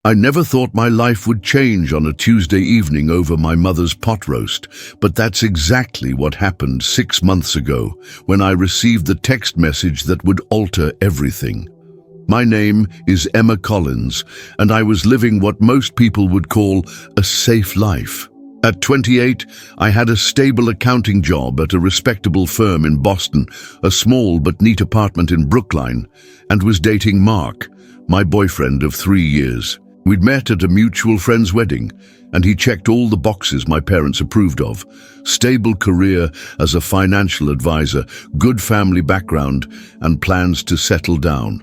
I never thought my life would change on a Tuesday evening over my mother's pot roast, but that's exactly what happened 6 months ago when I received the text message that would alter everything. My name is Emma Collins, and I was living what most people would call a safe life. At 28, I had a stable accounting job at a respectable firm in Boston, a small but neat apartment in Brookline, and was dating Mark, my boyfriend of 3 years. We'd met at a mutual friend's wedding, and he checked all the boxes my parents approved of. Stable career as a financial advisor, good family background, and plans to settle down.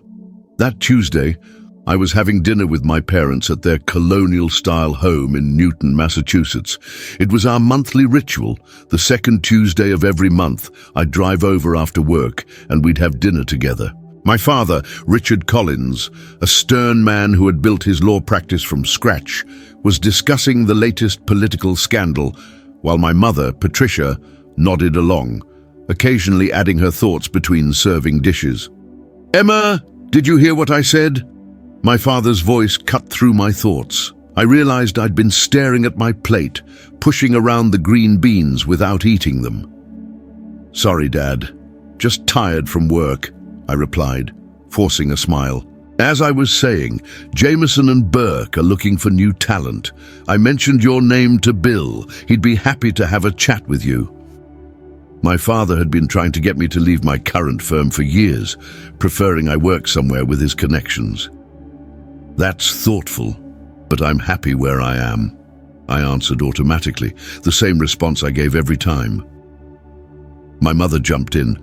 That Tuesday, I was having dinner with my parents at their colonial-style home in Newton, Massachusetts. It was our monthly ritual. The second Tuesday of every month, I'd drive over after work, and we'd have dinner together. My father, Richard Collins, a stern man who had built his law practice from scratch, was discussing the latest political scandal, while my mother, Patricia, nodded along, occasionally adding her thoughts between serving dishes. "Emma, did you hear what I said?" My father's voice cut through my thoughts. I realized I'd been staring at my plate, pushing around the green beans without eating them. "Sorry, Dad. Just tired from work," I replied, forcing a smile. "As I was saying, Jameson and Burke are looking for new talent. I mentioned your name to Bill. He'd be happy to have a chat with you." My father had been trying to get me to leave my current firm for years, preferring I work somewhere with his connections. "That's thoughtful, but I'm happy where I am," I answered automatically, the same response I gave every time. My mother jumped in.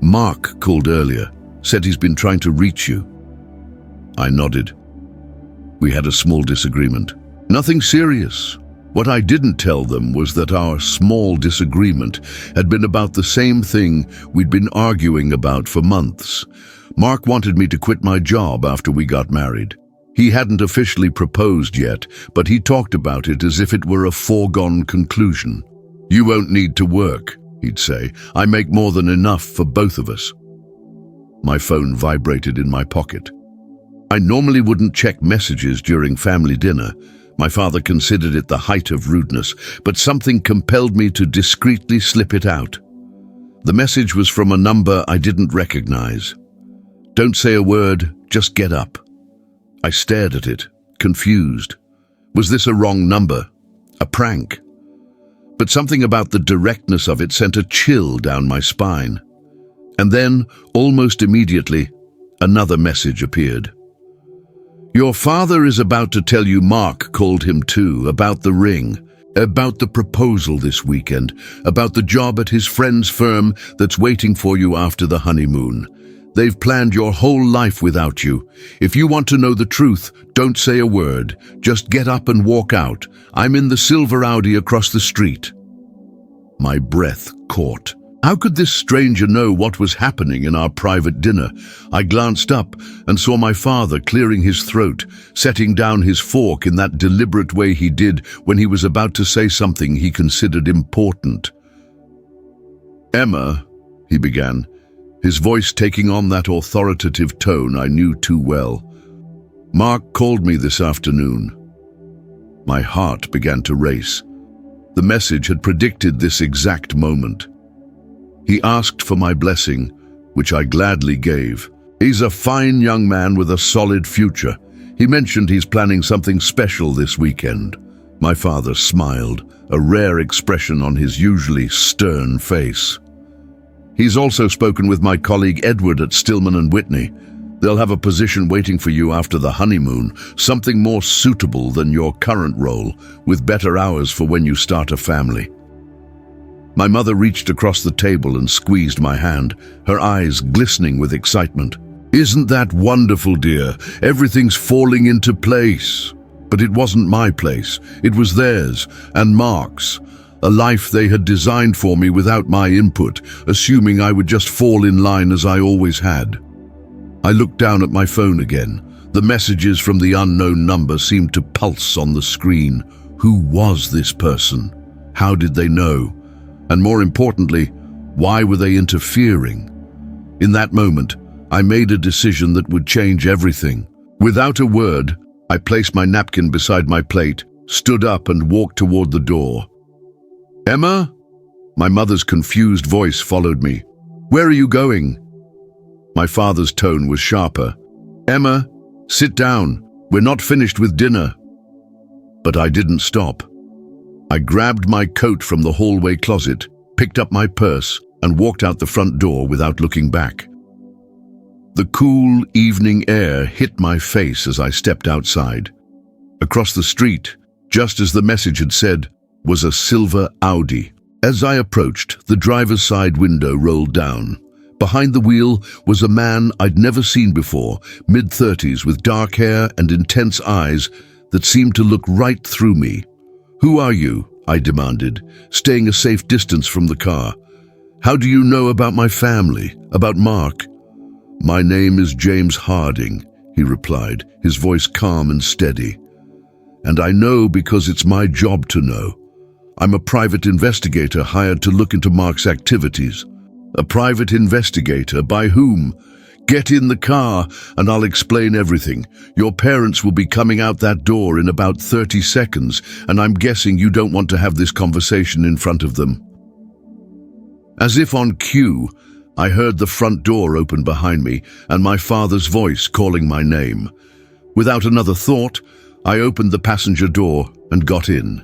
"Mark called earlier, said he's been trying to reach you." I nodded. We had a small disagreement. Nothing serious. What I didn't tell them was that our small disagreement had been about the same thing we'd been arguing about for months. Mark wanted me to quit my job after we got married. He hadn't officially proposed yet, but he talked about it as if it were a foregone conclusion. "You won't need to work," he'd say. "I make more than enough for both of us." My phone vibrated in my pocket. I normally wouldn't check messages during family dinner. My father considered it the height of rudeness, but something compelled me to discreetly slip it out. The message was from a number I didn't recognize. "Don't say a word, just get up." I stared at it, confused. Was this a wrong number? A prank? But something about the directness of it sent a chill down my spine. And then, almost immediately, another message appeared. "Your father is about to tell you Mark called him too, about the ring, about the proposal this weekend, about the job at his friend's firm that's waiting for you after the honeymoon. They've planned your whole life without you. If you want to know the truth, don't say a word. Just get up and walk out. I'm in the silver Audi across the street." My breath caught. How could this stranger know what was happening in our private dinner? I glanced up and saw my father clearing his throat, setting down his fork in that deliberate way he did when he was about to say something he considered important. "Emma," he began, his voice taking on that authoritative tone I knew too well. "Mark called me this afternoon." My heart began to race. The message had predicted this exact moment. He asked for my blessing, which I gladly gave. He's a fine young man with a solid future. He mentioned he's planning something special this weekend. My father smiled, a rare expression on his usually stern face. "He's also spoken with my colleague Edward at Stillman & Whitney. They'll have a position waiting for you after the honeymoon, something more suitable than your current role, with better hours for when you start a family." My mother reached across the table and squeezed my hand, her eyes glistening with excitement. "Isn't that wonderful, dear? Everything's falling into place." But it wasn't my place. It was theirs, and Mark's. A life they had designed for me without my input, assuming I would just fall in line as I always had. I looked down at my phone again. The messages from the unknown number seemed to pulse on the screen. Who was this person? How did they know? And more importantly, why were they interfering? In that moment, I made a decision that would change everything. Without a word, I placed my napkin beside my plate, stood up and walked toward the door. "Emma?" My mother's confused voice followed me. "Where are you going?" My father's tone was sharper. "Emma, sit down. We're not finished with dinner." But I didn't stop. I grabbed my coat from the hallway closet, picked up my purse, and walked out the front door without looking back. The cool evening air hit my face as I stepped outside. Across the street, just as the message had said, was a silver Audi. As I approached, the driver's side window rolled down. Behind the wheel was a man I'd never seen before, mid-30s with dark hair and intense eyes that seemed to look right through me. "Who are you?" I demanded, staying a safe distance from the car. "How do you know about my family, about Mark?" "My name is James Harding," he replied, his voice calm and steady. "And I know because it's my job to know. I'm a private investigator hired to look into Mark's activities." "A private investigator? By whom?" "Get in the car and I'll explain everything. Your parents will be coming out that door in about 30 seconds, and I'm guessing you don't want to have this conversation in front of them." As if on cue, I heard the front door open behind me and my father's voice calling my name. Without another thought, I opened the passenger door and got in.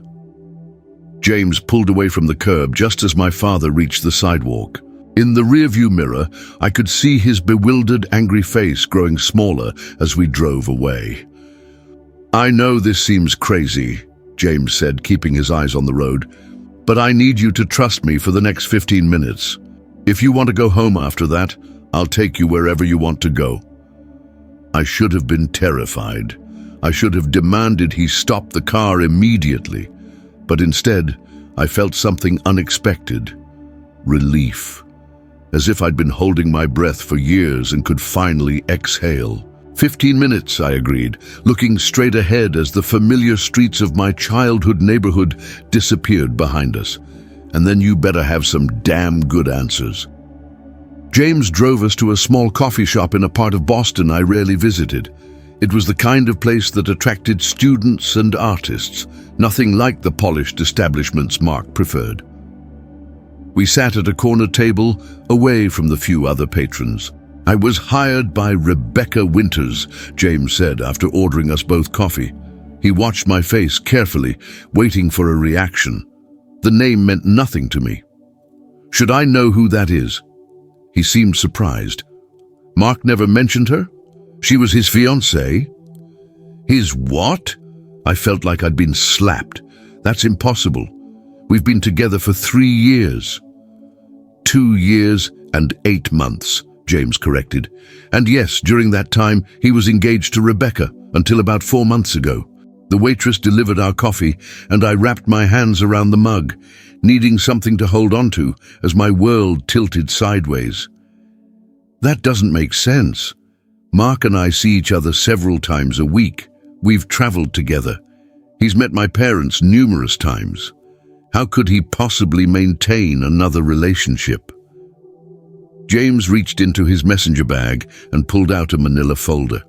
James pulled away from the curb just as my father reached the sidewalk. In the rearview mirror, I could see his bewildered, angry face growing smaller as we drove away. "I know this seems crazy," James said, keeping his eyes on the road, "but I need you to trust me for the next 15 minutes. If you want to go home after that, I'll take you wherever you want to go." I should have been terrified. I should have demanded he stop the car immediately. But instead, I felt something unexpected. Relief. As if I'd been holding my breath for years and could finally exhale. 15 minutes, I agreed, looking straight ahead as the familiar streets of my childhood neighborhood disappeared behind us. And then you better have some damn good answers. James drove us to a small coffee shop in a part of Boston I rarely visited. It was the kind of place that attracted students and artists, nothing like the polished establishments Mark preferred. We sat at a corner table, away from the few other patrons. "I was hired by Rebecca Winters," James said after ordering us both coffee. He watched my face carefully, waiting for a reaction. The name meant nothing to me. "Should I know who that is?" He seemed surprised. "Mark never mentioned her? She was his fiancée?" "His what?" I felt like I'd been slapped. "That's impossible. We've been together for 3 years. 2 years and 8 months, James corrected. And yes, during that time, he was engaged to Rebecca until about 4 months ago. The waitress delivered our coffee, and I wrapped my hands around the mug, needing something to hold on to as my world tilted sideways. That doesn't make sense. Mark and I see each other several times a week. We've traveled together. He's met my parents numerous times. How could he possibly maintain another relationship? James reached into his messenger bag and pulled out a manila folder.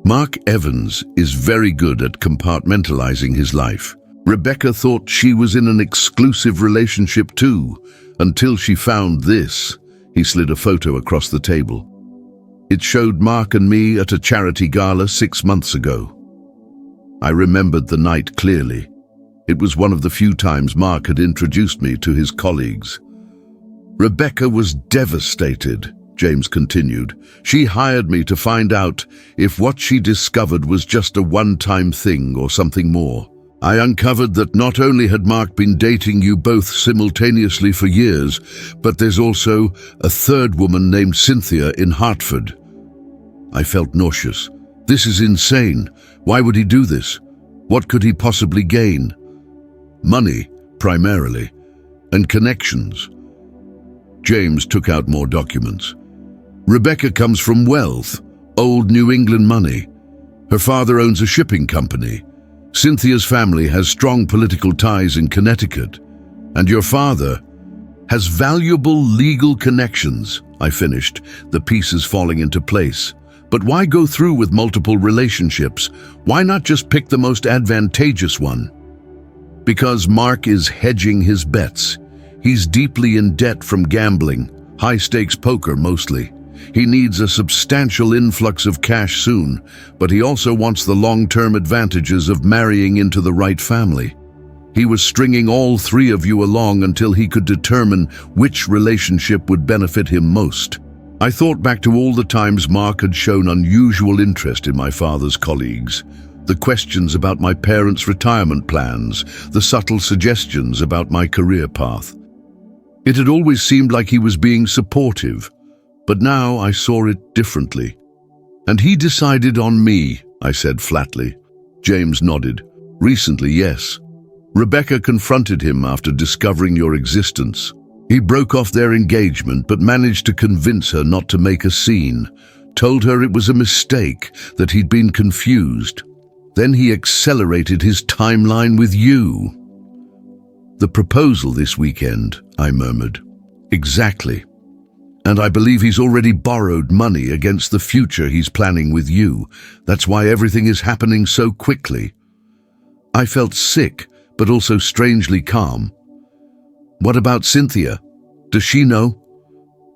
Mark Evans is very good at compartmentalizing his life. Rebecca thought she was in an exclusive relationship too, until she found this. He slid a photo across the table. It showed Mark and me at a charity gala 6 months ago. I remembered the night clearly. It was one of the few times Mark had introduced me to his colleagues. Rebecca was devastated, James continued. She hired me to find out if what she discovered was just a one-time thing or something more. I uncovered that not only had Mark been dating you both simultaneously for years, but there's also a third woman named Cynthia in Hartford. I felt nauseous. This is insane. Why would he do this? What could he possibly gain? Money, primarily, and connections. James took out more documents. Rebecca comes from wealth, old New England money. Her father owns a shipping company. Cynthia's family has strong political ties in Connecticut. And your father has valuable legal connections, I finished, the pieces falling into place. But why go through with multiple relationships? Why not just pick the most advantageous one? Because Mark is hedging his bets. He's deeply in debt from gambling, high-stakes poker mostly. He needs a substantial influx of cash soon, but he also wants the long-term advantages of marrying into the right family. He was stringing all three of you along until he could determine which relationship would benefit him most. I thought back to all the times Mark had shown unusual interest in my father's colleagues. The questions about my parents' retirement plans, the subtle suggestions about my career path. It had always seemed like he was being supportive, but now I saw it differently. And he decided on me, I said flatly. James nodded. Recently, yes. Rebecca confronted him after discovering your existence. He broke off their engagement but managed to convince her not to make a scene, told her it was a mistake, that he'd been confused. Then he accelerated his timeline with you. The proposal this weekend, I murmured. Exactly. And I believe he's already borrowed money against the future he's planning with you. That's why everything is happening so quickly. I felt sick, but also strangely calm. What about Cynthia? Does she know?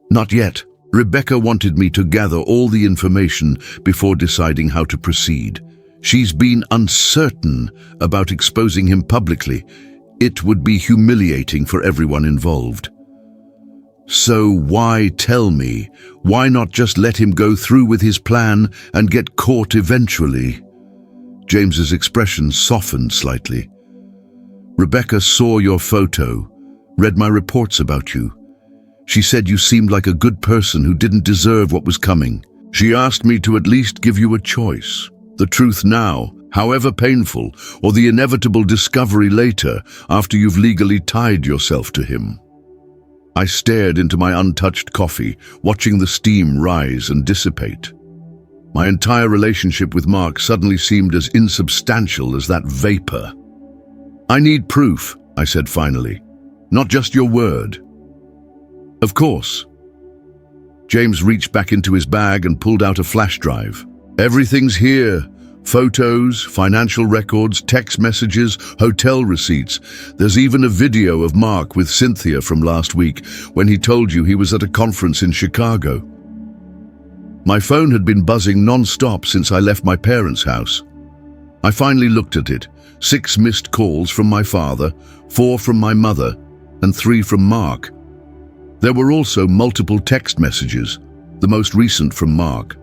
Not yet. Rebecca wanted me to gather all the information before deciding how to proceed. She's been uncertain about exposing him publicly. It would be humiliating for everyone involved. So why tell me? Why not just let him go through with his plan and get caught eventually? James's expression softened slightly. Rebecca saw your photo, read my reports about you. She said you seemed like a good person who didn't deserve what was coming. She asked me to at least give you a choice. The truth now, however painful, or the inevitable discovery later after you've legally tied yourself to him. I stared into my untouched coffee, watching the steam rise and dissipate. My entire relationship with Mark suddenly seemed as insubstantial as that vapor. I need proof, I said finally. Not just your word. Of course. James reached back into his bag and pulled out a flash drive. Everything's here. Photos, financial records, text messages, hotel receipts. There's even a video of Mark with Cynthia from last week when he told you he was at a conference in Chicago. My phone had been buzzing non-stop since I left my parents' house. I finally looked at it. 6 missed calls from my father, 4 from my mother, and 3 from Mark. There were also multiple text messages, the most recent from Mark.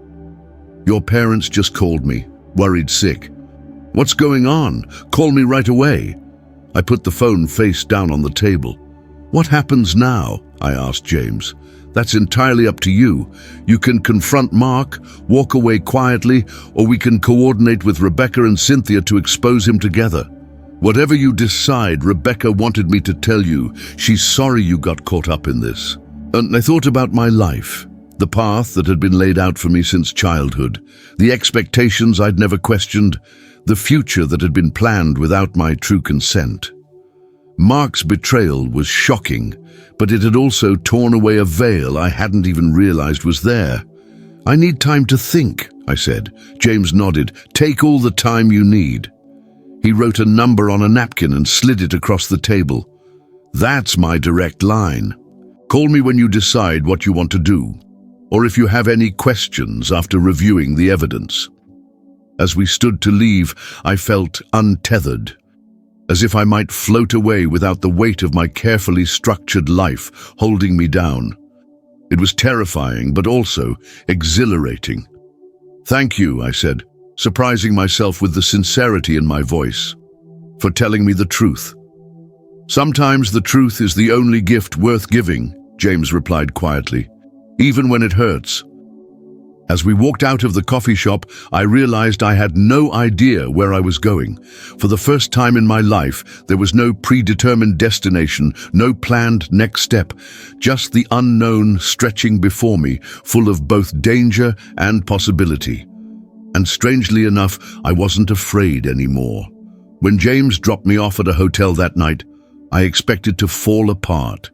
Your parents just called me, worried sick. What's going on? Call me right away. I put the phone face down on the table. What happens now? I asked James. That's entirely up to you. You can confront Mark, walk away quietly, or we can coordinate with Rebecca and Cynthia to expose him together. Whatever you decide, Rebecca wanted me to tell you she's sorry you got caught up in this. And I thought about my life, the path that had been laid out for me since childhood, the expectations I'd never questioned, the future that had been planned without my true consent. Mark's betrayal was shocking, but it had also torn away a veil I hadn't even realized was there. I need time to think, I said. James nodded. Take all the time you need. He wrote a number on a napkin and slid it across the table. That's my direct line. Call me when you decide what you want to do, or if you have any questions after reviewing the evidence. As we stood to leave, I felt untethered, as if I might float away without the weight of my carefully structured life holding me down. It was terrifying, but also exhilarating. Thank you, I said, surprising myself with the sincerity in my voice, for telling me the truth. Sometimes the truth is the only gift worth giving, James replied quietly, even when it hurts. As we walked out of the coffee shop, I realized I had no idea where I was going. For the first time in my life, there was no predetermined destination, no planned next step, just the unknown stretching before me, full of both danger and possibility. And strangely enough, I wasn't afraid anymore. When James dropped me off at a hotel that night, I expected to fall apart.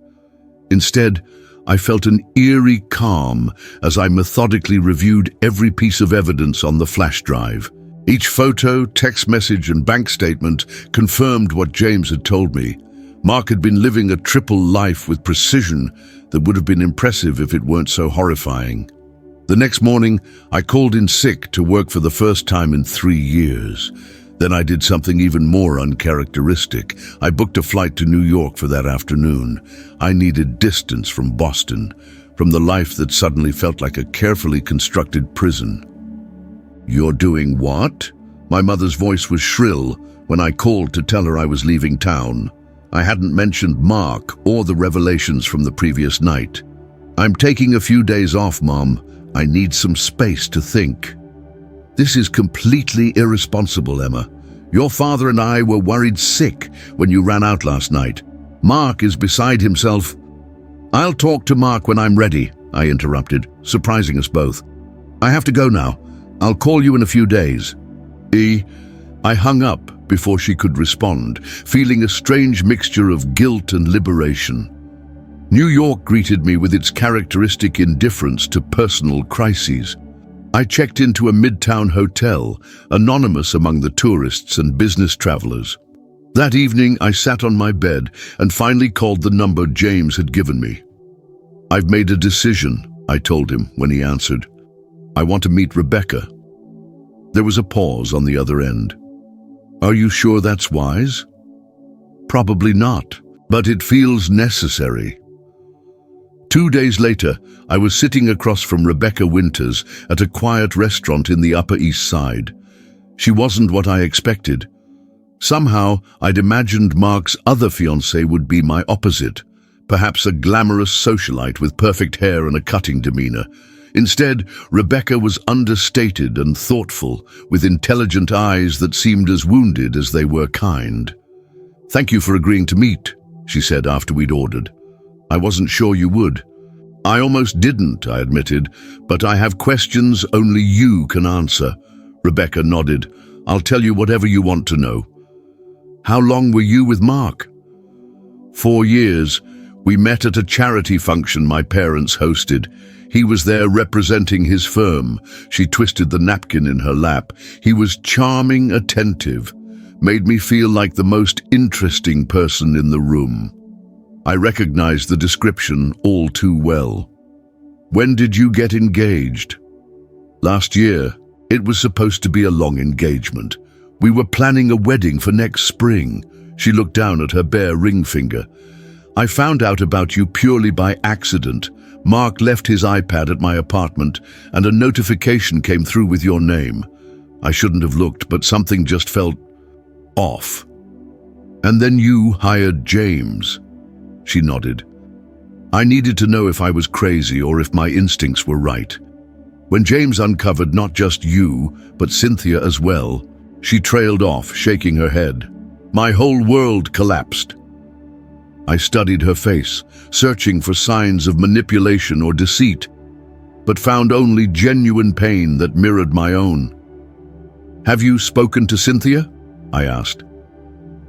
Instead, I felt an eerie calm as I methodically reviewed every piece of evidence on the flash drive. Each photo, text message, and bank statement confirmed what James had told me. Mark had been living a triple life with precision that would have been impressive if it weren't so horrifying. The next morning, I called in sick to work for the first time in 3 years. Then I did something even more uncharacteristic. I booked a flight to New York for that afternoon. I needed distance from Boston, from the life that suddenly felt like a carefully constructed prison. "You're doing what?" My mother's voice was shrill when I called to tell her I was leaving town. I hadn't mentioned Mark or the revelations from the previous night. "I'm taking a few days off, Mom. I need some space to think." "This is completely irresponsible, Emma. Your father and I were worried sick when you ran out last night. Mark is beside himself." "I'll talk to Mark when I'm ready," I interrupted, surprising us both. "I have to go now. I'll call you in a few days." I hung up before she could respond, feeling a strange mixture of guilt and liberation. New York greeted me with its characteristic indifference to personal crises. I checked into a midtown hotel, anonymous among the tourists and business travelers. That evening, I sat on my bed and finally called the number James had given me. "I've made a decision," I told him when he answered. "I want to meet Rebecca." There was a pause on the other end. "Are you sure that's wise?" "Probably not, but it feels necessary." 2 days later, I was sitting across from Rebecca Winters at a quiet restaurant in the Upper East Side. She wasn't what I expected. Somehow, I'd imagined Mark's other fiancée would be my opposite, perhaps a glamorous socialite with perfect hair and a cutting demeanor. Instead, Rebecca was understated and thoughtful, with intelligent eyes that seemed as wounded as they were kind. "Thank you for agreeing to meet," she said after we'd ordered. "I wasn't sure you would." "I almost didn't," I admitted, "but I have questions only you can answer." Rebecca nodded. "I'll tell you whatever you want to know." "How long were you with Mark?" 4 years. We met at a charity function my parents hosted. He was there representing his firm. She twisted the napkin in her lap. He was charming, attentive, made me feel like the most interesting person in the room. I recognized the description all too well. "When did you get engaged?" "Last year. It was supposed to be a long engagement. We were planning a wedding for next spring." She looked down at her bare ring finger. "I found out about you purely by accident. Mark left his iPad at my apartment, and a notification came through with your name. I shouldn't have looked, but something just felt off. And then you hired James." She nodded. "I needed to know if I was crazy or if my instincts were right. When James uncovered not just you, but Cynthia as well," she trailed off, shaking her head. "My whole world collapsed." I studied her face, searching for signs of manipulation or deceit, but found only genuine pain that mirrored my own. "Have you spoken to Cynthia?" I asked.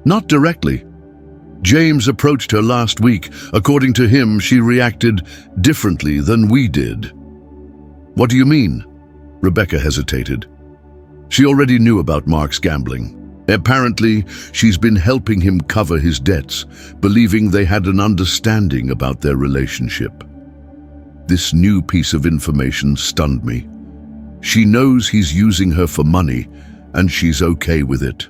"Not directly. James approached her last week. According to him, she reacted differently than we did." "What do you mean?" Rebecca hesitated. She already knew about Mark's gambling. Apparently, she's been helping him cover his debts, believing they had an understanding about their relationship. This new piece of information stunned me. She knows he's using her for money, and she's okay with it.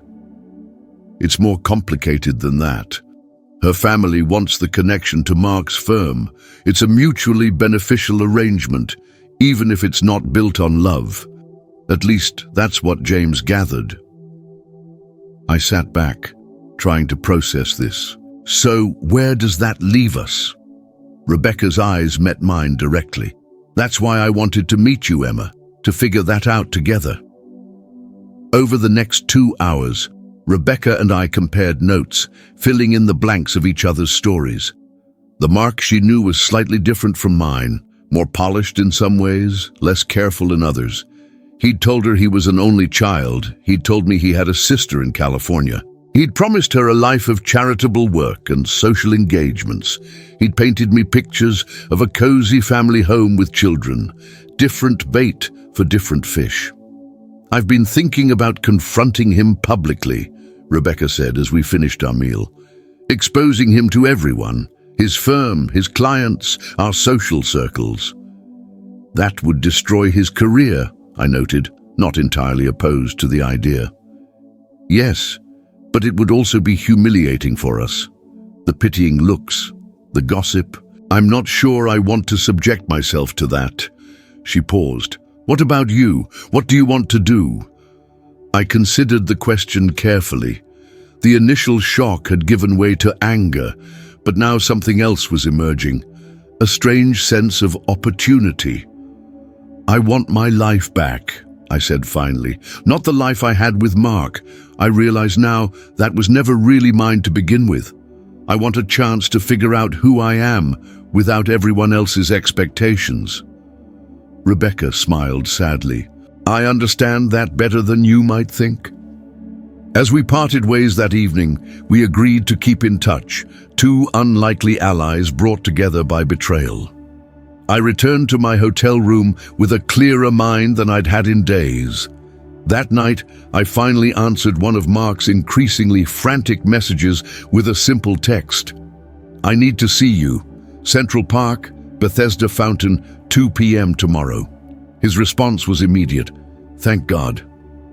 It's more complicated than that. Her family wants the connection to Mark's firm. It's a mutually beneficial arrangement, even if it's not built on love. At least, that's what James gathered. I sat back, trying to process this. "So, where does that leave us?" Rebecca's eyes met mine directly. "That's why I wanted to meet you, Emma, to figure that out together." Over the next 2 hours, Rebecca and I compared notes, filling in the blanks of each other's stories. The Mark she knew was slightly different from mine, more polished in some ways, less careful in others. He'd told her he was an only child. He'd told me he had a sister in California. He'd promised her a life of charitable work and social engagements. He'd painted me pictures of a cozy family home with children, different bait for different fish. "I've been thinking about confronting him publicly," Rebecca said as we finished our meal. "Exposing him to everyone, his firm, his clients, our social circles." "That would destroy his career," I noted, not entirely opposed to the idea. "Yes, but it would also be humiliating for us. The pitying looks, the gossip. I'm not sure I want to subject myself to that." She paused. "What about you? What do you want to do?" I considered the question carefully. The initial shock had given way to anger, but now something else was emerging, a strange sense of opportunity. "I want my life back," I said finally. "Not the life I had with Mark. I realize now that was never really mine to begin with. I want a chance to figure out who I am without everyone else's expectations." Rebecca smiled sadly. "I understand that better than you might think." As we parted ways that evening, we agreed to keep in touch, two unlikely allies brought together by betrayal. I returned to my hotel room with a clearer mind than I'd had in days. That night, I finally answered one of Mark's increasingly frantic messages with a simple text. "I need to see you. Central Park, Bethesda Fountain, 2 p.m. tomorrow." His response was immediate. "Thank God.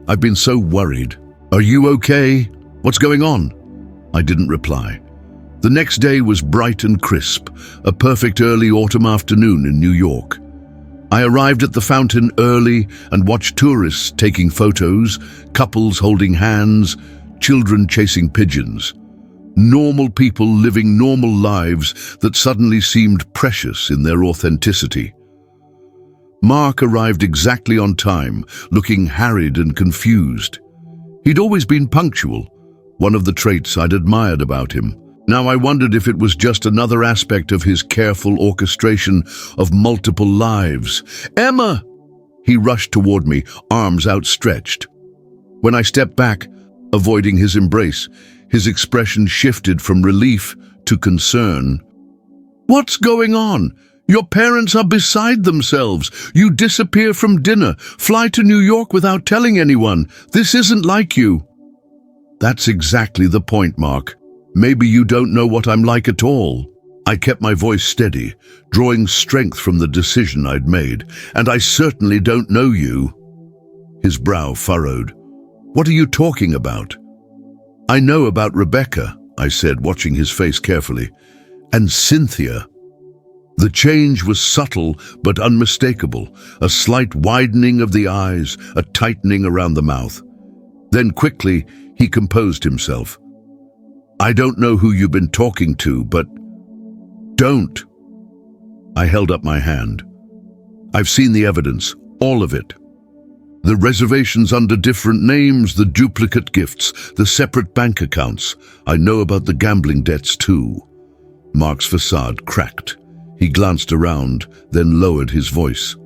I've been so worried." "Are you okay? What's going on?" I didn't reply. The next day was bright and crisp, a perfect early autumn afternoon in New York. I arrived at the fountain early and watched tourists taking photos, couples holding hands, children chasing pigeons. Normal people living normal lives that suddenly seemed precious in their authenticity. Mark arrived exactly on time, looking harried and confused. He'd always been punctual, one of the traits I'd admired about him. Now I wondered if it was just another aspect of his careful orchestration of multiple lives. "Emma!" He rushed toward me, arms outstretched. When I stepped back, avoiding his embrace, his expression shifted from relief to concern. "What's going on? Your parents are beside themselves. You disappear from dinner, fly to New York without telling anyone. This isn't like you." "That's exactly the point, Mark. Maybe you don't know what I'm like at all." I kept my voice steady, drawing strength from the decision I'd made. "And I certainly don't know you." His brow furrowed. "What are you talking about?" "I know about Rebecca," I said, watching his face carefully. "And Cynthia." The change was subtle but unmistakable, a slight widening of the eyes, a tightening around the mouth. Then quickly, he composed himself. "I don't know who you've been talking to, but don't." I held up my hand. "I've seen the evidence, all of it. The reservations under different names, the duplicate gifts, the separate bank accounts. I know about the gambling debts too." Mark's facade cracked. He glanced around, then lowered his voice.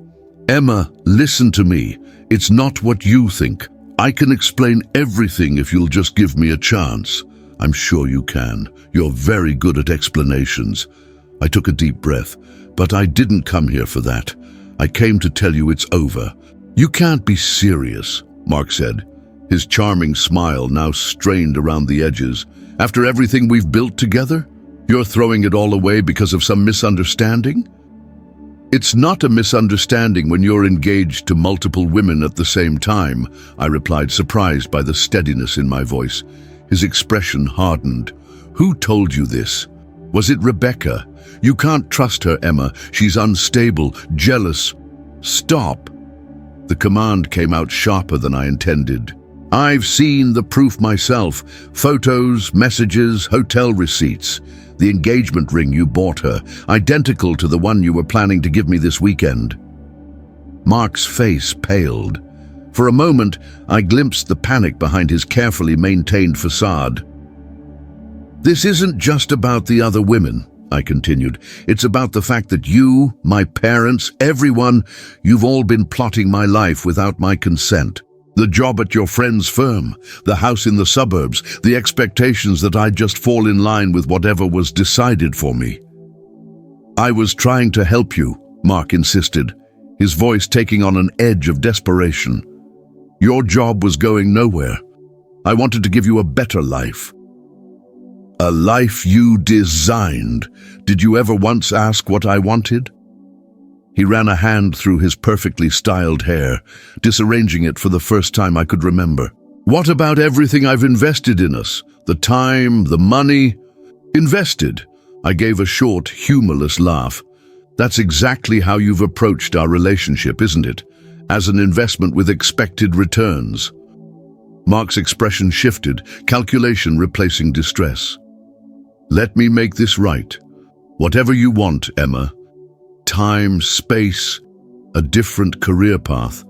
"Emma, listen to me. It's not what you think. I can explain everything if you'll just give me a chance." "I'm sure you can. You're very good at explanations." I took a deep breath. "But I didn't come here for that. I came to tell you it's over." "You can't be serious," Mark said, his charming smile now strained around the edges. "After everything we've built together? You're throwing it all away because of some misunderstanding?" "It's not a misunderstanding when you're engaged to multiple women at the same time," I replied, surprised by the steadiness in my voice. His expression hardened. "Who told you this? Was it Rebecca? You can't trust her, Emma. She's unstable, jealous." "Stop!" The command came out sharper than I intended. "I've seen the proof myself. Photos, messages, hotel receipts. The engagement ring you bought her, identical to the one you were planning to give me this weekend." Mark's face paled. For a moment, I glimpsed the panic behind his carefully maintained facade. "This isn't just about the other women," I continued. "It's about the fact that you, my parents, everyone, you've all been plotting my life without my consent." The job at your friend's firm, the house in the suburbs, the expectations that I'd just fall in line with whatever was decided for me. I was trying to help you, Mark insisted, his voice taking on an edge of desperation. Your job was going nowhere. I wanted to give you a better life. A life you designed. Did you ever once ask what I wanted? He ran a hand through his perfectly styled hair, disarranging it for the first time I could remember. What about everything I've invested in us? The time, the money? Invested. I gave a short, humorless laugh. That's exactly how you've approached our relationship, isn't it? As an investment with expected returns. Mark's expression shifted, calculation replacing distress. Let me make this right. Whatever you want, Emma. Time, space, a different career path.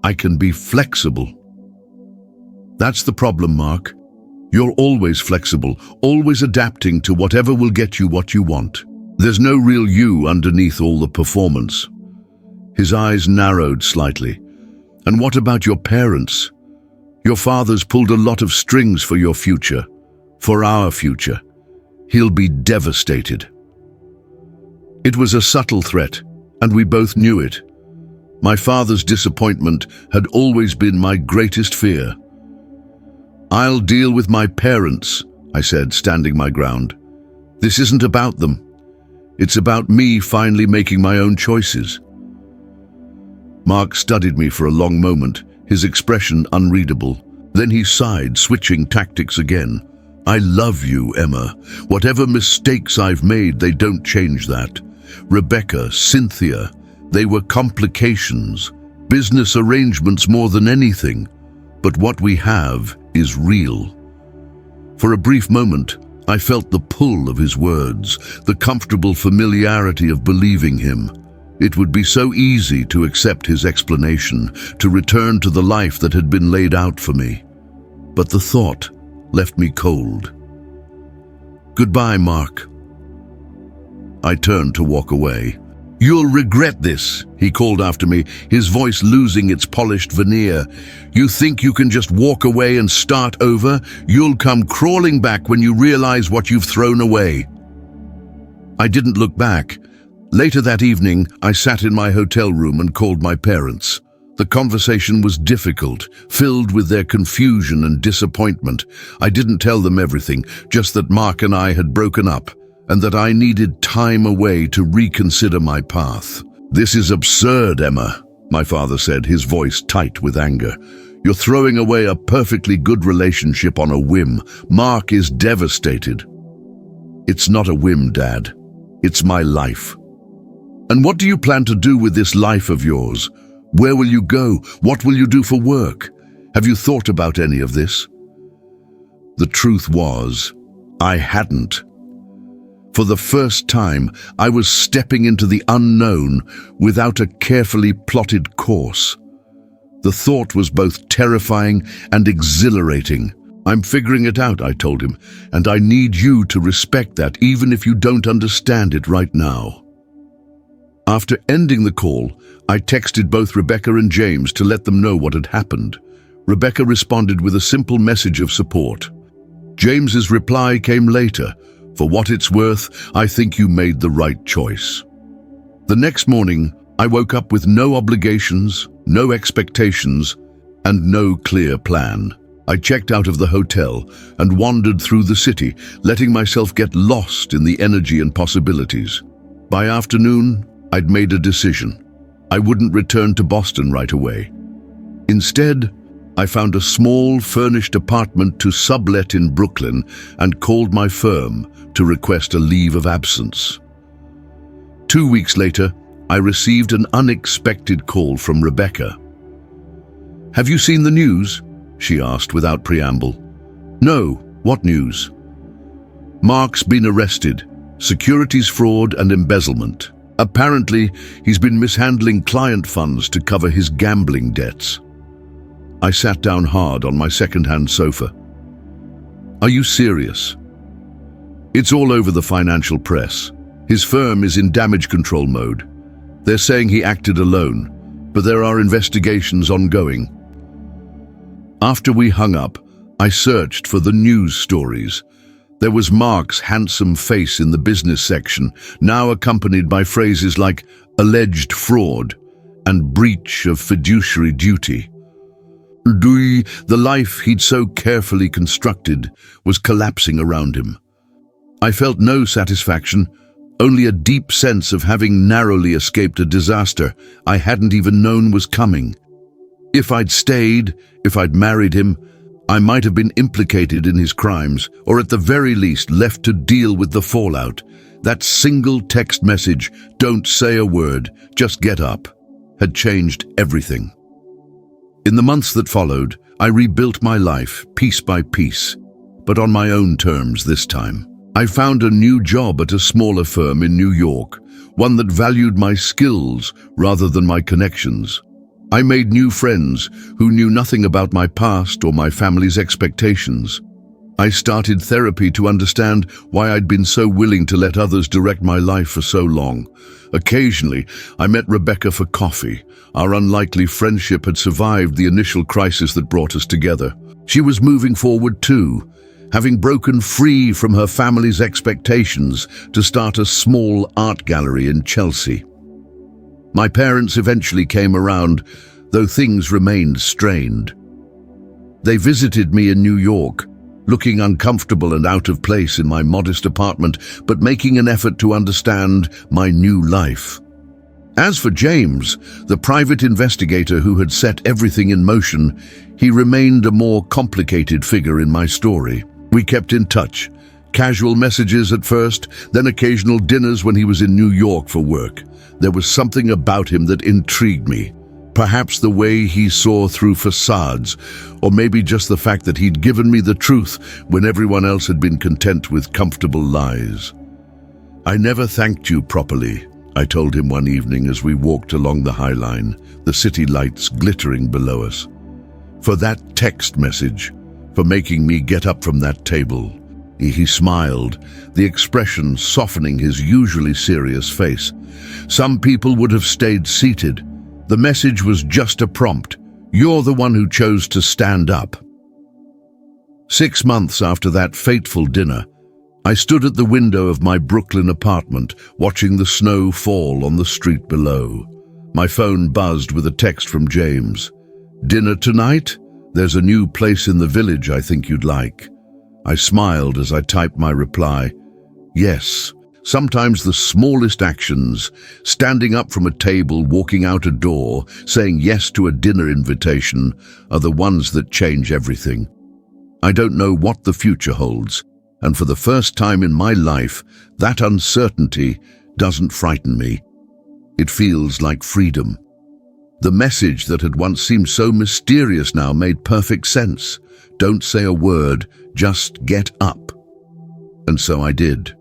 I can be flexible. That's the problem, Mark. You're always flexible, always adapting to whatever will get you what you want. There's no real you underneath all the performance. His eyes narrowed slightly. And what about your parents? Your father's pulled a lot of strings for your future, for our future. He'll be devastated. It was a subtle threat, and we both knew it. My father's disappointment had always been my greatest fear. I'll deal with my parents, I said, standing my ground. This isn't about them. It's about me finally making my own choices. Mark studied me for a long moment, his expression unreadable. Then he sighed, switching tactics again. I love you, Emma. Whatever mistakes I've made, they don't change that. Rebecca, Cynthia, they were complications, business arrangements more than anything. But what we have is real. For a brief moment, I felt the pull of his words, the comfortable familiarity of believing him. It would be so easy to accept his explanation, to return to the life that had been laid out for me. But the thought left me cold. Goodbye, Mark. I turned to walk away. You'll regret this, he called after me, his voice losing its polished veneer. You think you can just walk away and start over? You'll come crawling back when you realize what you've thrown away. I didn't look back. Later that evening, I sat in my hotel room and called my parents. The conversation was difficult, filled with their confusion and disappointment. I didn't tell them everything, just that Mark and I had broken up, and that I needed time away to reconsider my path. This is absurd, Emma, my father said, his voice tight with anger. You're throwing away a perfectly good relationship on a whim. Mark is devastated. It's not a whim, Dad. It's my life. And what do you plan to do with this life of yours? Where will you go? What will you do for work? Have you thought about any of this? The truth was, I hadn't. For the first time, I was stepping into the unknown without a carefully plotted course. The thought was both terrifying and exhilarating. I'm figuring it out, I told him, and I need you to respect that even if you don't understand it right now. After ending the call, I texted both Rebecca and James to let them know what had happened. Rebecca responded with a simple message of support. James's reply came later. For what it's worth, I think you made the right choice. The next morning, I woke up with no obligations, no expectations, and no clear plan. I checked out of the hotel and wandered through the city, letting myself get lost in the energy and possibilities. By afternoon, I'd made a decision. I wouldn't return to Boston right away. Instead, I found a small, furnished apartment to sublet in Brooklyn and called my firm to request a leave of absence. 2 weeks later, I received an unexpected call from Rebecca. Have you seen the news? She asked without preamble. No, what news? Mark's been arrested, securities fraud and embezzlement. Apparently, he's been mishandling client funds to cover his gambling debts. I sat down hard on my second-hand sofa. Are you serious? It's all over the financial press. His firm is in damage control mode. They're saying he acted alone, but there are investigations ongoing. After we hung up, I searched for the news stories. There was Mark's handsome face in the business section, now accompanied by phrases like alleged fraud and breach of fiduciary duty. The life he'd so carefully constructed was collapsing around him. I felt no satisfaction, only a deep sense of having narrowly escaped a disaster I hadn't even known was coming. If I'd stayed, if I'd married him, I might have been implicated in his crimes, or at the very least left to deal with the fallout. That single text message, "Don't say a word, just get up," had changed everything. In the months that followed, I rebuilt my life piece by piece, but on my own terms this time. I found a new job at a smaller firm in New York, one that valued my skills rather than my connections. I made new friends who knew nothing about my past or my family's expectations. I started therapy to understand why I'd been so willing to let others direct my life for so long. Occasionally, I met Rebecca for coffee. Our unlikely friendship had survived the initial crisis that brought us together. She was moving forward too, having broken free from her family's expectations to start a small art gallery in Chelsea. My parents eventually came around, though things remained strained. They visited me in New York, looking uncomfortable and out of place in my modest apartment, but making an effort to understand my new life. As for James, the private investigator who had set everything in motion, he remained a more complicated figure in my story. We kept in touch, casual messages at first, then occasional dinners when he was in New York for work. There was something about him that intrigued me. Perhaps the way he saw through facades, or maybe just the fact that he'd given me the truth when everyone else had been content with comfortable lies. "I never thanked you properly," I told him one evening as we walked along the High Line, the city lights glittering below us. "For that text message, for making me get up from that table." He smiled, the expression softening his usually serious face. "Some people would have stayed seated. The message was just a prompt. You're the one who chose to stand up." 6 months after that fateful dinner, I stood at the window of my Brooklyn apartment, watching the snow fall on the street below. My phone buzzed with a text from James. "Dinner tonight? There's a new place in the village I think you'd like." I smiled as I typed my reply. Yes, sometimes the smallest actions, standing up from a table, walking out a door, saying yes to a dinner invitation, are the ones that change everything. I don't know what the future holds, and for the first time in my life, that uncertainty doesn't frighten me. It feels like freedom. The message that had once seemed so mysterious now made perfect sense. Don't say a word, just get up. And so I did.